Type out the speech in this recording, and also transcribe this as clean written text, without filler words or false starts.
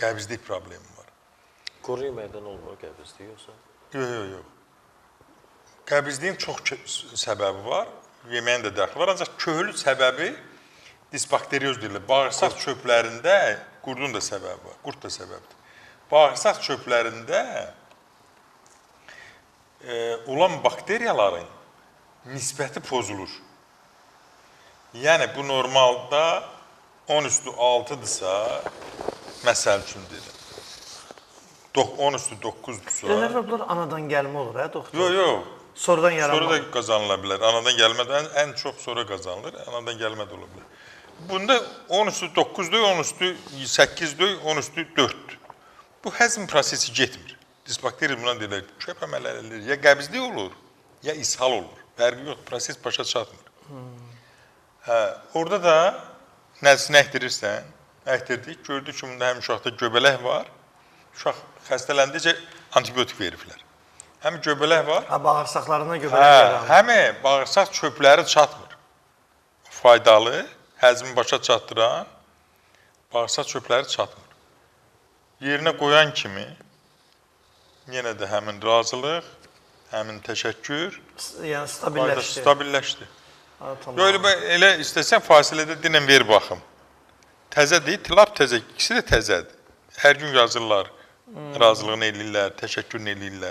Qəbizlik problemi var. Quru yeməkdən olmur qəbizlik yoxsa? Yox. Qəbizliyin çox səbəbi var. Yeməyin də dəxli var. Ancaq köhülü səbəbi disbakterioz deyilir. Bağırsaq çöplərində qurdun da səbəbi var. Qurd da səbəbdir. Bağırsaq çöplərində olan bakteriyaların nisbəti pozulur. Yəni, bu normalda 10/6-dırsa, məsəl üçün dedim, 10/9-dursa... Deməli, bunlar anadan gəlmə olur, doktor? Yox. Sonradan yaranma. Sonra da qazanıla bilər. Anadan gəlmədən ən çox sonra qazanılır. Anadan gəlmə də ola bilər. Bunda 10/9-dur, 10/8-dur, 10/4-dür. Bu həzm prosesi getmir. Disbakteriya buna deyilər, köp əməllər edilir. Ya qəbizlik olur, ya ishal olur. Fərqi yox, proses başa çatmır. Orada da nəzisini əkdirirsən, əkdirdik, gördük ki, bunda həm uşaqda göbələk var. Uşaq xəstələndikcə antibiotik veriblər. Həm göbələk var. Bağırsaqlarına göbələk yaranır. Həm bağırsaq çöpləri çatmır. Faydalı, həzmi başa çatdıran bağırsaq çöpləri çatmır. Yerinə qoyan kimi yenə də həmin razılıq, həmin təşəkkür, yəni stabilləşdi. Stabilləşdi. Elə istəsən fasilədə dinən ver baxım. Təzədir, lap təzə, ikisi də təzədir. Hər gün yazırlar, razılığını eləyirlər, təşəkkürünü eləyirlər.